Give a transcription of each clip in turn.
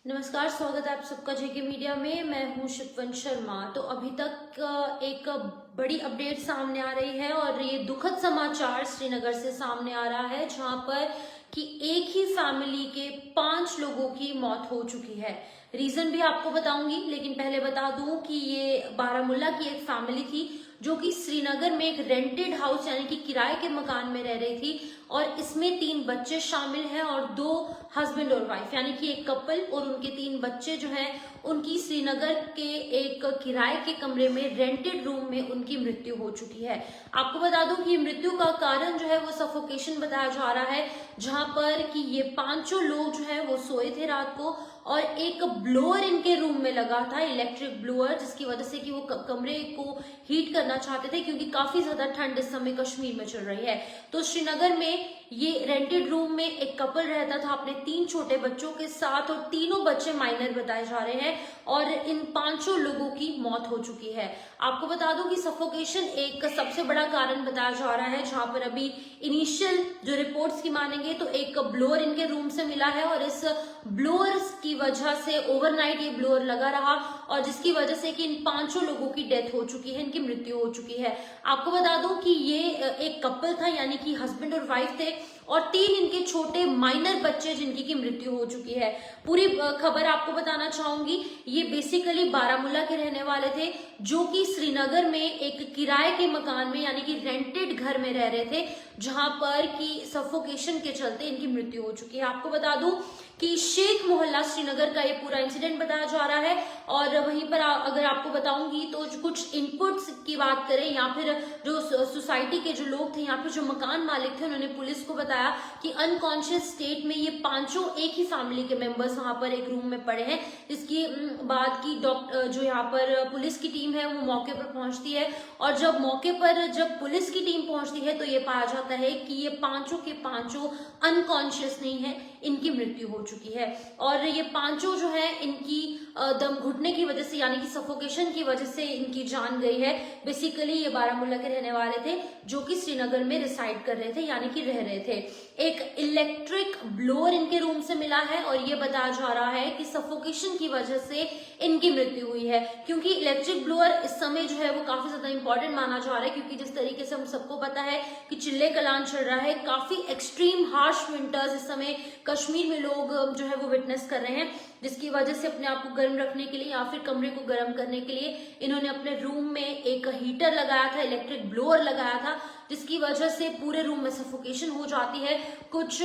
नमस्कार, स्वागत है आप सबका जेके मीडिया में। मैं हूं शिववंत शर्मा। तो अभी तक एक बड़ी अपडेट सामने आ रही है और ये दुखद समाचार श्रीनगर से सामने आ रहा है, जहां पर कि एक ही फैमिली के 5 लोगों की मौत हो चुकी है। रीजन भी आपको बताऊंगी, लेकिन पहले बता दूं कि ये बारामूला की एक फैमिली थी जो कि श्रीनगर में एक रेंटेड हाउस यानी कि किराए के मकान में रह रही थी और इसमें 3 बच्चे शामिल हैं और 2 हस्बैंड और वाइफ यानी कि एक कपल और उनके 3 बच्चे जो हैं उनकी श्रीनगर के एक किराए के कमरे में रेंटेड रूम में उनकी मृत्यु हो चुकी है। आपको बता दूं कि मृत्यु का कारण जो है वो सफोकेशन बताया जा रहा है, जहां पर कि ये 5 लोग जो है वो सोए थे रात को और एक ब्लोअर इनके रूम में लगा था, इलेक्ट्रिक ब्लोअर, जिसकी वजह से कि वो कमरे को हीट करना चाहते थे क्योंकि काफी ज्यादा ठंड इस समय कश्मीर में चल रही है। तो श्रीनगर में ये रेंटेड रूम में एक कपल रहता था अपने 3 छोटे बच्चों के साथ और तीनों बच्चे माइनर बताए जा रहे हैं और इन 5 लोगों की मौत हो चुकी है। आपको बता दूं कि सफोकेशन एक सबसे बड़ा कारण बताया जा रहा है, जहां पर अभी इनिशियल जो रिपोर्ट्स की मानेंगे तो एक ब्लोअर इनके रूम से मिला है और इस ब्लोअर की वजह से ओवरनाइट ये ब्लोअर लगा रहा और जिसकी वजह से कि इन 5 लोगों की डेथ हो चुकी है, इनकी मृत्यु हो चुकी है। आपको बता दूं कि ये एक कपल था यानी कि हस्बैंड और वाइफ थे और 3 इनके छोटे माइनर बच्चे जिनकी की मृत्यु हो चुकी है। पूरी खबर आपको बताना चाहूंगी। ये बेसिकली बारामूला के रहने वाले थे जो कि श्रीनगर में एक किराए के मकान में यानी कि रेंटेड घर में रह रहे थे, जहां पर कि सफोकेशन के चलते इनकी मृत्यु हो चुकी है। आपको बता दूं कि शेख मोहल्ला श्रीनगर का ये पूरा इंसिडेंट बताया जा रहा है और वहीं पर अगर आपको बताऊंगी तो कुछ इनपुट्स की बात करें या फिर जो सोसाइटी के जो लोग थे, यहाँ पे जो मकान मालिक थे, उन्होंने पुलिस को बताया कि अनकॉन्शियस स्टेट में ये 5 एक ही फैमिली के मेंबर्स वहां पर एक रूम में पड़े हैं। जिसकी बाद की डॉक्टर जो यहाँ पर पुलिस की टीम है वो मौके पर पहुंचती है और जब मौके पर जब पुलिस की टीम पहुंचती है तो ये पाया जाता है कि ये 5 के 5 अनकॉन्शियस नहीं है, इनकी मृत्यु हो चुकी है। और ये 5 जो है इनकी दम घुटने की वजह से यानी कि सफोकेशन की वजह से इनकी जान गई है। बेसिकली ये बारामूला के रहने वाले थे जो कि श्रीनगर में रिसाइड कर रहे थे यानी कि रह रहे थे। एक इलेक्ट्रिक ब्लोअर इनके रूम से मिला है और ये बताया जा रहा है कि सफोकेशन की वजह से इनकी मृत्यु हुई है, क्योंकि इलेक्ट्रिक ब्लोअर इस समय जो है वो काफी ज्यादा इंपॉर्टेंट माना जा रहा है, क्योंकि जिस तरीके से हम सबको पता है कि चिल्ले कलान चल रहा है, काफी एक्सट्रीम हार्श विंटर्स इस समय कश्मीर में लोग जो है वो विटनेस कर रहे हैं, जिसकी वजह से अपने आप को गर्म रखने के लिए या फिर कमरे को गर्म करने के लिए इन्होंने अपने रूम में एक हीटर लगाया था, इलेक्ट्रिक ब्लोअर लगाया था, जिसकी वजह से पूरे रूम में सफोकेशन हो जाती है। कुछ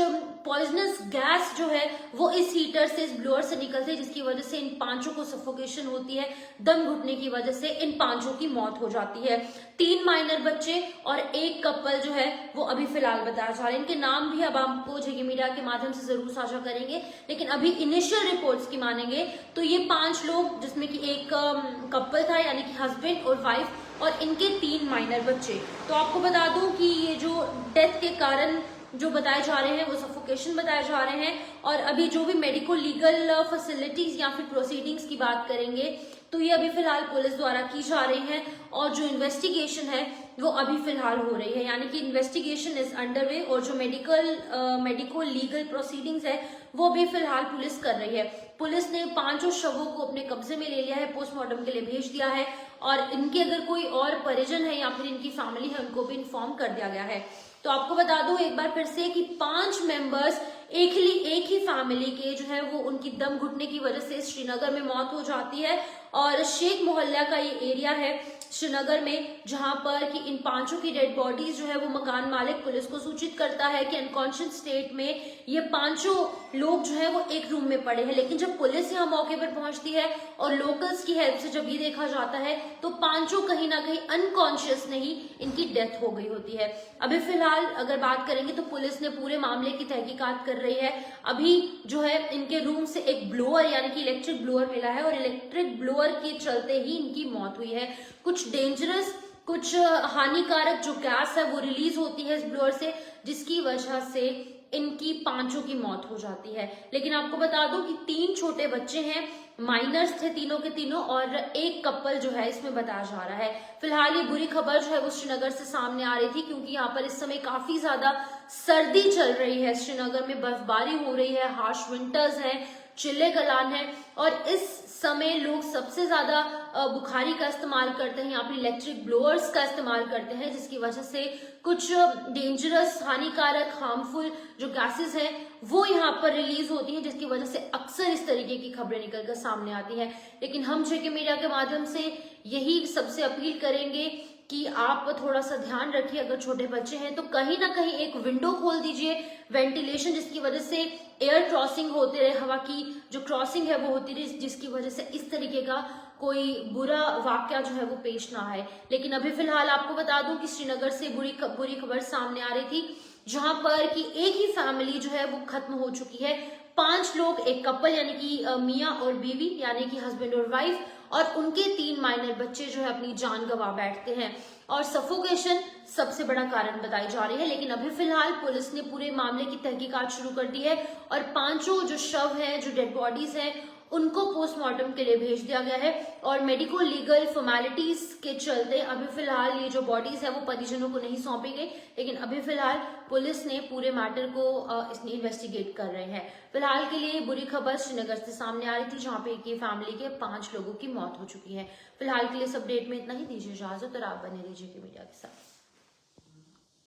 पॉइजनस गैस जो है वो इस हीटर से, इस ब्लोअर से निकलती है, जिसकी वजह से इन 5 को सफोकेशन होती है। दम घुटने की वजह से इन 5 की मौत हो जाती है। 3 माइनर बच्चे और एक कपल जो है वो अभी फिलहाल बताया जा रहा है। इनके नाम भी अब आपको जेके मीडिया के माध्यम से जरूर साझा करेंगे, लेकिन अभी इनिशियल रिपोर्ट्स की मानेंगे तो ये 5 लोग, जिसमें कि एक कपल था यानी कि हस्बैंड और वाइफ और इनके 3 माइनर बच्चे। तो आपको बता दूं कि ये जो डेथ के कारण जो बताए जा रहे हैं वो सफोकेशन बताए जा रहे हैं और अभी जो भी मेडिकल लीगल फैसिलिटीज या फिर प्रोसीडिंग्स की बात करेंगे तो ये अभी फिलहाल पुलिस द्वारा की जा रही है और जो इन्वेस्टिगेशन है वो अभी फिलहाल हो रही है, यानी कि इन्वेस्टिगेशन इज अंडरवे और जो मेडिकल लीगल प्रोसीडिंग्स है वो भी फिलहाल पुलिस कर रही है। पुलिस ने 5 शवों को अपने कब्जे में ले लिया है, पोस्टमार्टम के लिए भेज दिया है और इनके अगर कोई और परिजन है या फिर इनकी फैमिली है उनको भी इन्फॉर्म कर दिया गया है। तो आपको बता दूं एक बार फिर से कि 5 मेंबर्स एक ही फैमिली के जो है वो उनकी दम घुटने की वजह से श्रीनगर में मौत हो जाती है और शेख मोहल्ला का ये एरिया है श्रीनगर में, जहां पर कि इन 5 की डेड बॉडीज जो है वो मकान मालिक पुलिस को सूचित करता है कि अनकॉन्शियस स्टेट में ये 5 लोग जो है वो एक रूम में पड़े हैं। लेकिन जब पुलिस यहाँ मौके पर पहुंचती है और लोकल्स की हेल्प से जब ये देखा जाता है तो 5 कहीं ना कहीं अनकॉन्शियस नहीं, इनकी डेथ हो गई होती है। अभी फिलहाल अगर बात करेंगे तो पुलिस ने पूरे मामले की तहकीकात कर रही है। अभी जो है इनके रूम से एक ब्लोअर यानी कि इलेक्ट्रिक ब्लोअर मिला है और इलेक्ट्रिक ब्लोअर के चलते ही इनकी मौत हुई है। कुछ डेंजरस, कुछ हानिकारक जो गैस है वो रिलीज होती है इस ब्लोअर से, जिसकी वजह से इनकी 5 की मौत हो जाती है। लेकिन आपको बता दूं कि 3 छोटे बच्चे हैं, माइनर्स थे तीनों के तीनों और एक कपल जो है इसमें बताया जा रहा है। फिलहाल ये बुरी खबर जो है वो श्रीनगर से सामने आ रही थी, क्योंकि यहाँ पर इस समय काफी ज्यादा सर्दी चल रही है, श्रीनगर में बर्फबारी हो रही है, हार्श विंटर्स हैं, चिल्ले गलान है। और इस समय लोग सबसे ज्यादा बुखारी का इस्तेमाल करते हैं, यहाँ पे इलेक्ट्रिक ब्लोअर्स का इस्तेमाल करते हैं, जिसकी वजह से कुछ डेंजरस, हानिकारक, हार्मफुल जो गैसेस हैं वो यहाँ पर रिलीज होती हैं, जिसकी वजह से अक्सर इस तरीके की खबरें निकलकर सामने आती हैं। लेकिन हम जेके मीडिया के माध्यम से यही सबसे अपील करेंगे कि आप थोड़ा सा ध्यान रखिए। अगर छोटे बच्चे हैं तो कहीं ना कहीं एक विंडो खोल दीजिए, वेंटिलेशन, जिसकी वजह से एयर क्रॉसिंग होते रहे, हवा की जो क्रॉसिंग है वो होती रहे, जिसकी वजह से इस तरीके का कोई बुरा वाकया जो है वो पेश ना आए। लेकिन अभी फिलहाल आपको बता दूं कि श्रीनगर से बुरी खबर सामने आ रही थी, जहां पर कि एक ही फैमिली जो है वो खत्म हो चुकी है। 5 लोग, एक कपल यानी कि मियां और बीवी यानी कि हस्बैंड और वाइफ, और उनके 3 माइनर बच्चे जो है अपनी जान गंवा बैठते हैं। और सफोकेशन सबसे बड़ा कारण बताई जा रही है। लेकिन अभी फिलहाल पुलिस ने पूरे मामले की तहकीकात शुरू कर दी है और 5 जो शव हैं, जो डेड बॉडीज हैं, उनको पोस्टमार्टम के लिए भेज दिया गया है। और मेडिको लीगल फॉर्मेलिटीज के चलते अभी फिलहाल ये जो बॉडीज है वो परिजनों को नहीं सौंपी गई। लेकिन अभी फिलहाल पुलिस ने पूरे मैटर को इसने इन्वेस्टिगेट कर रहे हैं। फिलहाल के लिए बुरी खबर श्रीनगर से सामने आ रही थी, जहां पे एक फैमिली के 5 लोगों की मौत हो चुकी है। फिलहाल के लिए इस अपडेट में इतना ही। दीजिए इजाजत और आप बने रहिए जेके मीडिया के साथ।